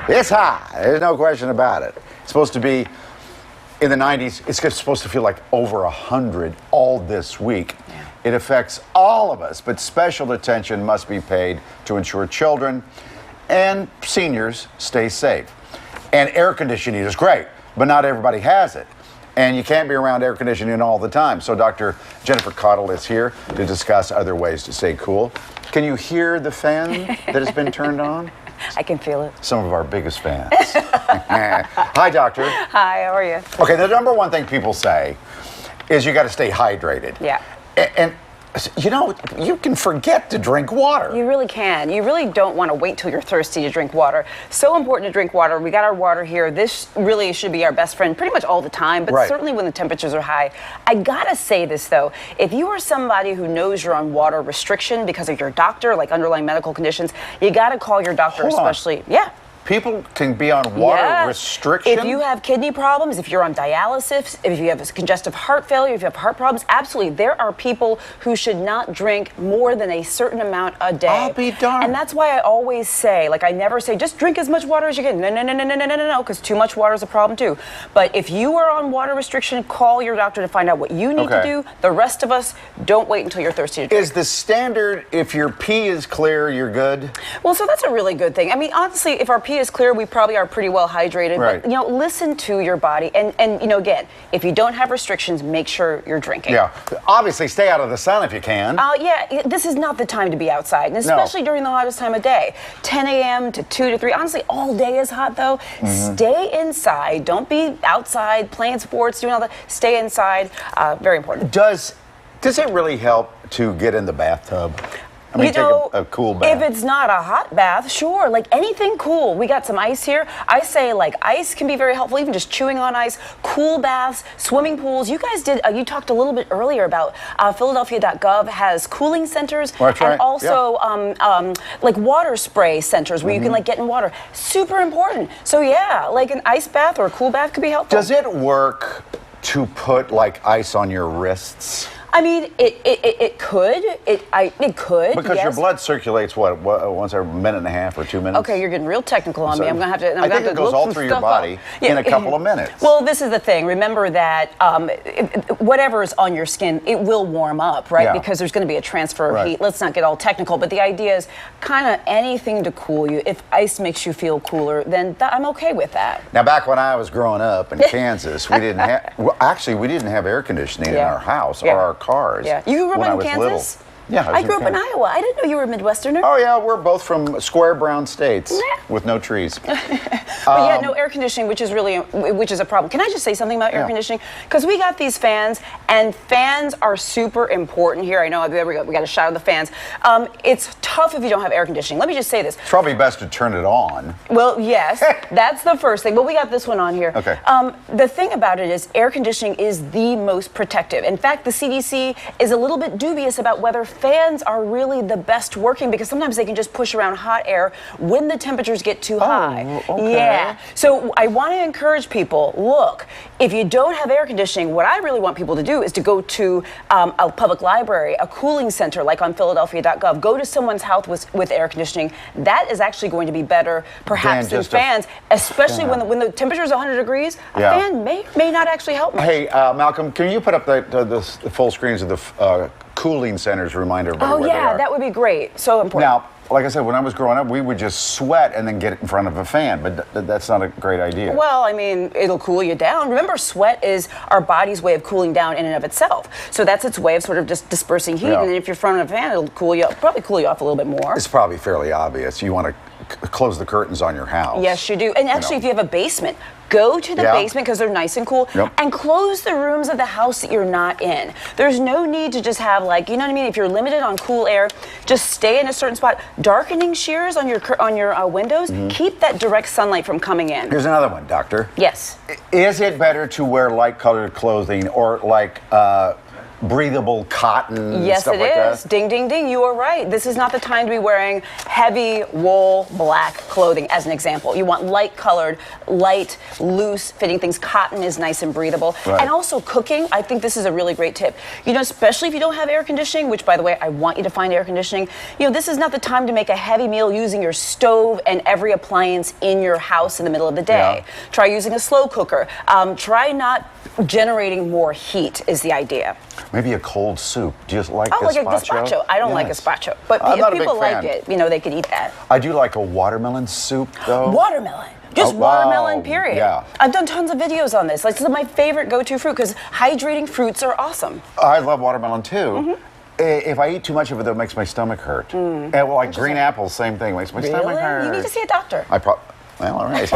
It's hot. There's no question about it. It's supposed to be in the 90s. It's supposed to feel like over 100 all this week. Yeah. It affects all of us, but special attention must be paid to ensure children and seniors stay safe. And air conditioning is great, but not everybody has it. And you can't be around air conditioning all the time. So Dr. Jennifer Caudle is here to discuss other ways to stay cool. Can you hear the fan that has been turned on? I can feel it. Some of our biggest fans. Hi, doctor. Hi, how are you? Okay, the number one thing people say is you got to stay hydrated. Yeah. And you know, you can forget to drink water. You really can. You really don't want to wait till you're thirsty to drink water. So important to drink water. We got our water here. This really should be our best friend pretty much all the time, but certainly when the temperatures are high. I gotta say this though, if you are somebody who knows you're on water restriction because of your doctor, like underlying medical conditions, you gotta call your doctor, especially. Yeah. People can be on water restriction? If you have kidney problems, if you're on dialysis, if you have congestive heart failure, if you have heart problems, absolutely. There are people who should not drink more than a certain amount a day. I'll be darned. And that's why I always say, like I never say, just drink as much water as you can. No, because too much water is a problem too. But if you are on water restriction, call your doctor to find out what you need to do. The rest of us, don't wait until you're thirsty to drink. Is the standard, if your pee is clear, you're good? Well, so that's a really good thing. I mean, honestly, if our pee is clear, we probably are pretty well hydrated. Right. But, you know, listen to your body. And you know, again, if you don't have restrictions, make sure you're drinking. Yeah. Obviously, stay out of the sun if you can. Yeah, this is not the time to be outside, and especially during the hottest time of day. 10 a.m. to 2 to 3. Honestly, all day is hot, though. Stay inside. Don't be outside playing sports, doing all that. Stay inside. Very important. Does it really help to get in the bathtub? I mean, you know, take a cool bath. If it's not a hot bath, sure, like anything cool. We got some ice here. I say like ice can be very helpful, even just chewing on ice, cool baths, swimming pools. You guys did, you talked a little bit earlier about Philadelphia.gov has cooling centers and also like water spray centers where you can like get in water. Super important. So yeah, like an ice bath or a cool bath could be helpful. Does it work to put like ice on your wrists? I mean, it could. It could. Because your blood circulates what once every minute and a half or 2 minutes. Okay, you're getting real technical on me. I'm gonna have to. I think it goes all through your body in a couple of minutes. Well, this is the thing. Remember that whatever is on your skin, it will warm up, right? Yeah. Because there's going to be a transfer of heat. Let's not get all technical, but the idea is kind of anything to cool you. If ice makes you feel cooler, then I'm okay with that. Now, back when I was growing up in Kansas, we didn't have. Well, actually, we didn't have air conditioning in our house or our cars. Yeah. You grew up in Kansas? Little. Yeah, I grew up in Iowa. I didn't know you were a Midwesterner. Oh yeah, we're both from square brown states with no trees. But yeah, no air conditioning, which is a problem. Can I just say something about air conditioning? Because we got these fans, and fans are super important here. I know, there we go. We got a shot of the fans. It's tough if you don't have air conditioning. Let me just say this. It's probably best to turn it on. Well, yes, that's the first thing. But we got this one on here. Okay. The thing about it is air conditioning is the most protective. In fact, the CDC is a little bit dubious about whether fans are really the best working because sometimes they can just push around hot air when the temperatures get too high. Okay. Yeah. So I want to encourage people, look, if you don't have air conditioning, what I really want people to do is to go to a public library, a cooling center like on Philadelphia.gov. Go to someone's house with air conditioning. That is actually going to be better perhaps than fans, especially when the temperature is 100 degrees. A fan may not actually help much. Hey, Malcolm, can you put up the full screens of the cooling centers, remind everybody where they are? That would be great. So important. Now, like I said, when I was growing up, we would just sweat and then get in front of a fan, but that's not a great idea. Well, I mean, it'll cool you down. Remember, sweat is our body's way of cooling down in and of itself. So that's its way of sort of just dispersing heat, and then if you're in front of a fan, it'll probably cool you off a little bit more. It's probably fairly obvious. You want to close the curtains on your house. Yes, you do. And actually, if you have a basement, go to the basement because they're nice and cool, and close the rooms of the house that you're not in. There's no need to just have like, you know what I mean? If you're limited on cool air, just stay in a certain spot. Darkening shears on your windows, keep that direct sunlight from coming in. Here's another one, doctor. Yes. Is it better to wear light-colored clothing or like breathable cotton and Yes, stuff it like is. that. Ding, ding, ding. You are right. This is not the time to be wearing heavy wool black clothing, as an example. You want light colored, light, loose fitting things. Cotton is nice and breathable. Right. And also cooking, I think this is a really great tip. You know, especially if you don't have air conditioning, which, by the way, I want you to find air conditioning. You know, this is not the time to make a heavy meal using your stove and every appliance in your house in the middle of the day. Yeah. Try using a slow cooker. Try not generating more heat is the idea. Maybe a cold soup. Do you like Oh, like a gazpacho. I don't like Yes. gazpacho, but I'm if not a big people like fan. it, you know, they could eat that. I do like a watermelon soup, though. Watermelon. Just Oh, wow. watermelon, period. Yeah. I've done tons of videos on this. Like, this is my favorite go-to fruit because hydrating fruits are awesome. I love watermelon too. Mm-hmm. If I eat too much of it, though, it makes my stomach hurt. And well, like green apples, same thing, makes my stomach hurt. You need to see a doctor. Well, all right.